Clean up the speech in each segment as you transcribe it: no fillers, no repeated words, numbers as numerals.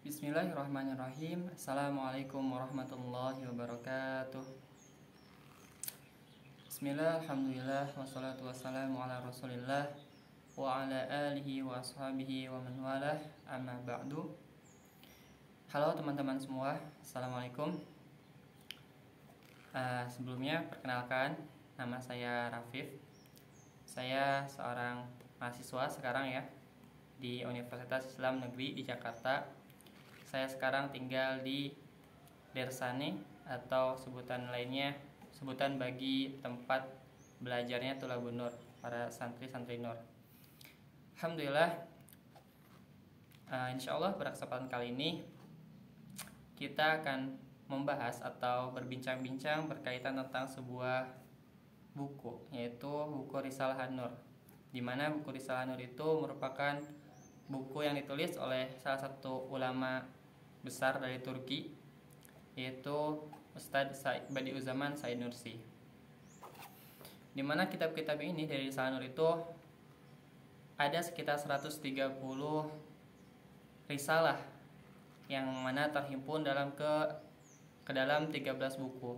Bismillahirrahmanirrahim. Assalamualaikum warahmatullahi wabarakatuh. Bismillah, alhamdulillah, wassalatu wassalamu ala rasulillah wa ala alihi wa ashabihi wa man walah, amma ba'du. Halo teman-teman semua, assalamualaikum. Sebelumnya perkenalkan, nama saya Rafif. Saya seorang mahasiswa sekarang ya di Universitas Islam Negeri di Jakarta. Saya sekarang tinggal di Dersane atau sebutan lainnya, sebutan bagi tempat belajarnya Tholabun Nur, para santri-santri Nur. Alhamdulillah, insya Allah pada kesempatan kali ini kita akan membahas atau berbincang-bincang berkaitan tentang sebuah buku, yaitu buku Risalah An-Nur, di mana buku Risalah An-Nur itu merupakan buku yang ditulis oleh salah satu ulama besar dari Turki, yaitu Ustadz Badiuzaman Said Nursi. Di mana kitab-kitab ini dari Risalah An-Nur itu ada sekitar 130 risalah yang mana terhimpun dalam ke dalam 13 buku.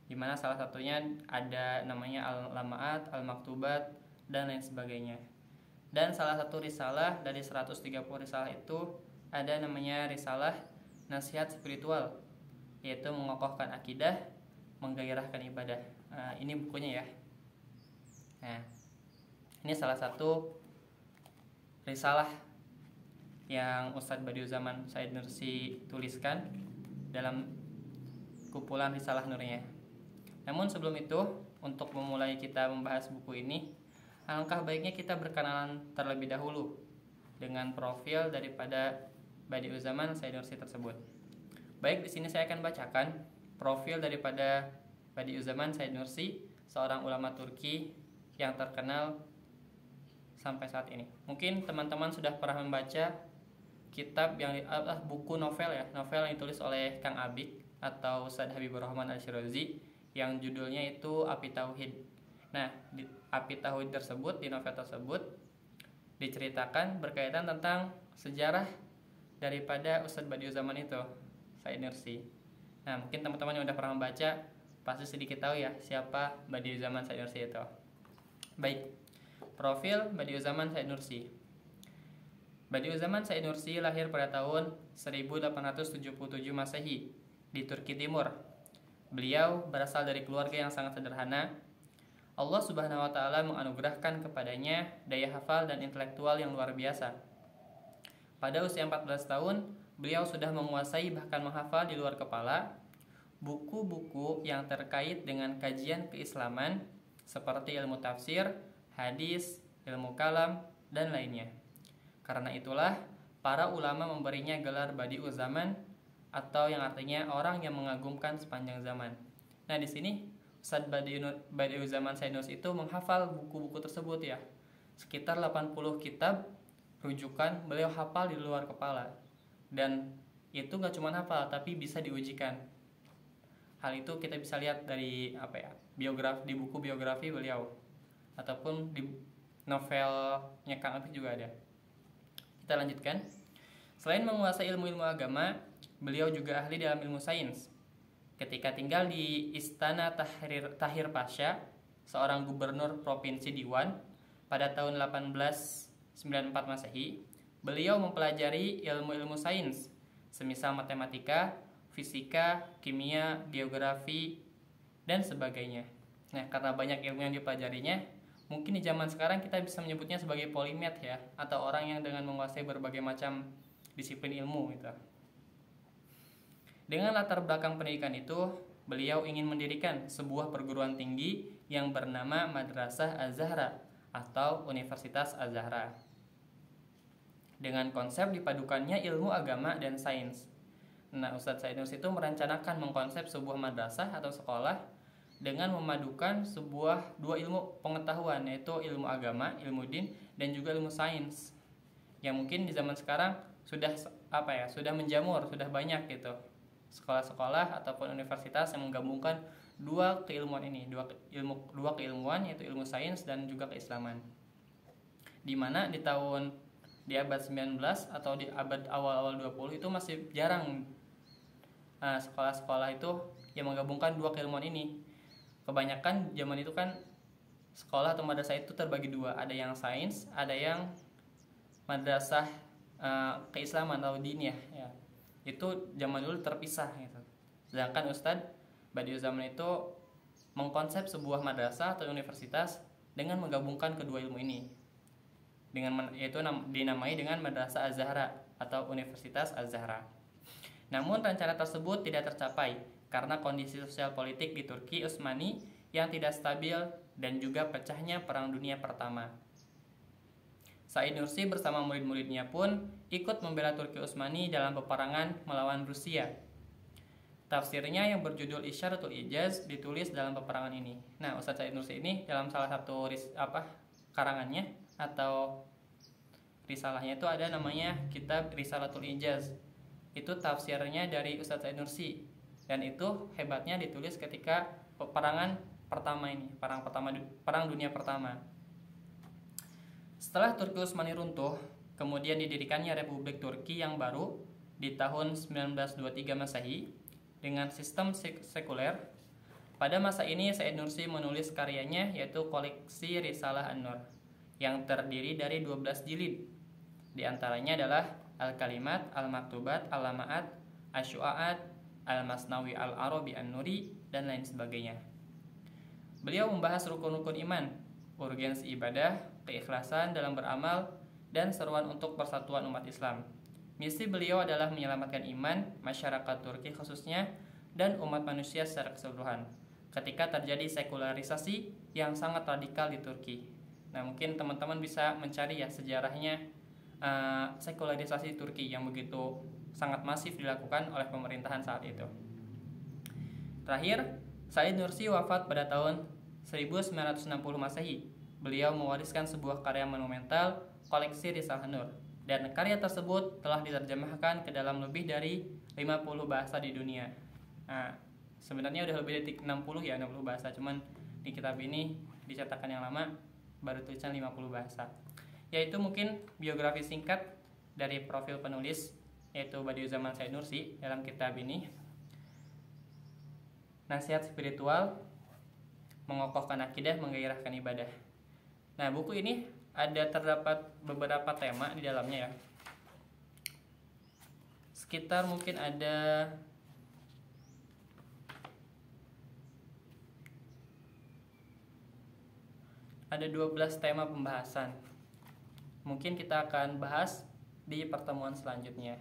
Di mana salah satunya ada namanya Al-Lama'at, Al-Maktubat, dan lain sebagainya. Dan salah satu risalah dari 130 risalah itu ada namanya Risalah Nasihat Spiritual, yaitu mengokohkan akidah, menggairahkan ibadah. Ini bukunya ya. Nah, ini salah satu risalah yang Ustadz Badiuzaman Said Nursi tuliskan dalam kumpulan Risalah Nurnya. Namun sebelum itu, untuk memulai kita membahas buku ini, alangkah baiknya kita berkenalan terlebih dahulu dengan profil daripada Badiuzaman Said Nursi tersebut. Baik, di sini saya akan bacakan profil daripada Badiuzaman Said Nursi, seorang ulama Turki yang terkenal sampai saat ini. Mungkin teman-teman sudah pernah membaca kitab yang buku novel ya, novel yang ditulis oleh Kang Abik atau Ustadz Habibur Rahman Al-Shirazi yang judulnya itu Api Tauhid. Nah, di Api Tauhid tersebut, di novel tersebut diceritakan berkaitan tentang sejarah daripada Ustadz Badiuzaman itu, Said Nursi. Nah, mungkin teman-teman yang udah pernah membaca pasti sedikit tahu ya siapa Badiuzaman Said Nursi itu. Baik, profil Badiuzaman Said Nursi. Badiuzaman Said Nursi lahir pada tahun 1877 Masehi di Turki Timur. Beliau berasal dari keluarga yang sangat sederhana. Allah Subhanahu wa taala menganugerahkan kepadanya daya hafal dan intelektual yang luar biasa. Pada usia 14 tahun, beliau sudah menguasai bahkan menghafal di luar kepala buku-buku yang terkait dengan kajian keislaman seperti ilmu tafsir, hadis, ilmu kalam, dan lainnya. Karena itulah, para ulama memberinya gelar Badiuzaman atau yang artinya orang yang mengagumkan sepanjang zaman. Nah, di sini Ustadz Badiuzaman Said Nursi itu menghafal buku-buku tersebut ya. Sekitar 80 kitab rujukan beliau hafal di luar kepala. Dan itu gak cuma hafal, tapi bisa diujikan. Hal itu kita bisa lihat dari biografi, di buku biografi beliau ataupun di novelnya Kang Abik juga ada. Kita lanjutkan. Selain menguasai ilmu-ilmu agama, beliau juga ahli dalam ilmu sains. Ketika tinggal di Istana Tahir Pasha, seorang gubernur provinsi Diwan, pada tahun 1894 Masehi, beliau mempelajari ilmu-ilmu sains, semisal matematika, fisika, kimia, geografi, dan sebagainya. Nah, karena banyak ilmu yang dipelajarinya, mungkin di zaman sekarang kita bisa menyebutnya sebagai polimet ya, atau orang yang dengan menguasai berbagai macam disiplin ilmu gitu. Dengan latar belakang pendidikan itu, beliau ingin mendirikan sebuah perguruan tinggi yang bernama Madrasah Az-Zahra atau Universitas Az-Zahra. Dengan konsep dipadukannya ilmu agama dan sains. Nah, Ustadz Said Nursi itu merencanakan mengkonsep sebuah madrasah atau sekolah dengan memadukan dua ilmu pengetahuan, yaitu ilmu agama, ilmu din, dan juga ilmu sains. Yang mungkin di zaman sekarang sudah menjamur, sudah banyak gitu. Sekolah-sekolah ataupun universitas yang menggabungkan dua keilmuan ini, dua keilmuan, yaitu ilmu sains dan juga keislaman. Di mana di tahun di abad 19 atau di abad awal-awal 20 itu masih jarang sekolah-sekolah itu yang menggabungkan dua keilmuan ini. Kebanyakan zaman itu kan sekolah atau madrasah itu terbagi dua, ada yang sains, ada yang madrasah keislaman atau diniyah ya. Itu zaman dulu terpisah gitu. Sedangkan Ustadz Badiuzzamil itu mengkonsep sebuah madrasah atau universitas dengan menggabungkan kedua ilmu ini, yaitu dinamai dengan Madrasah Az-Zahra atau Universitas Az-Zahra. Namun rencana tersebut tidak tercapai karena kondisi sosial politik di Turki Utsmani yang tidak stabil dan juga pecahnya Perang Dunia Pertama. Said Nursi bersama murid-muridnya pun ikut membela Turki Utsmani dalam peperangan melawan Rusia. Tafsirnya yang berjudul Isyaratul Ijaz ditulis dalam peperangan ini. Nah, Ustadz Said Nursi ini dalam salah satu karangannya atau risalahnya itu ada namanya kitab Risalatul Ijaz. Itu tafsirnya dari Ustadz Said Nursi, dan itu hebatnya ditulis ketika peperangan pertama ini, perang dunia pertama. Setelah Turki Utsmani runtuh, kemudian didirikannya Republik Turki yang baru di tahun 1923 Masehi dengan sistem sekuler. Pada masa ini Said Nursi menulis karyanya yaitu koleksi Risalah An-Nur yang terdiri dari 12 jilid. Di antaranya adalah Al-Kalimat, Al-Maktubat, Al-Lama'at, Asy-Syu'a'at, Al-Masnawi Al-Arabi An-Nuri, dan lain sebagainya. Beliau membahas rukun-rukun iman, urgensi ibadah, keikhlasan dalam beramal, dan seruan untuk persatuan umat Islam. Misi beliau adalah menyelamatkan iman masyarakat Turki khususnya dan umat manusia secara keseluruhan ketika terjadi sekularisasi yang sangat radikal di Turki. Nah, mungkin teman-teman bisa mencari ya sejarahnya sekularisasi Turki yang begitu sangat masif dilakukan oleh pemerintahan saat itu. Terakhir, Said Nursi wafat pada tahun 1960 Masehi. Beliau mewariskan sebuah karya monumental, koleksi Risalah Nur, dan karya tersebut telah diterjemahkan ke dalam lebih dari 50 bahasa di dunia. Nah, sebenarnya udah lebih dari 60 bahasa, cuman di kitab ini dicetakan yang lama baru tulisan 50 bahasa. Yaitu mungkin biografi singkat dari profil penulis yaitu Badiuzzamil Said Nursi dalam kitab ini. Nasihat spiritual, mengokohkan akidah, menggairahkan ibadah. Nah, buku ini terdapat beberapa tema di dalamnya ya. Sekitar mungkin ada 12 tema pembahasan. Mungkin kita akan bahas di pertemuan selanjutnya.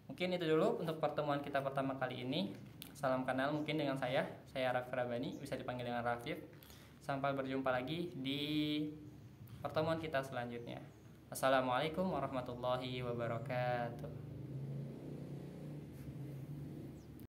Mungkin itu dulu untuk pertemuan kita pertama kali ini. Salam kenal mungkin dengan saya Rafif Rabbani, bisa dipanggil dengan Rafif. Sampai berjumpa lagi di pertemuan kita selanjutnya. Assalamualaikum warahmatullahi wabarakatuh.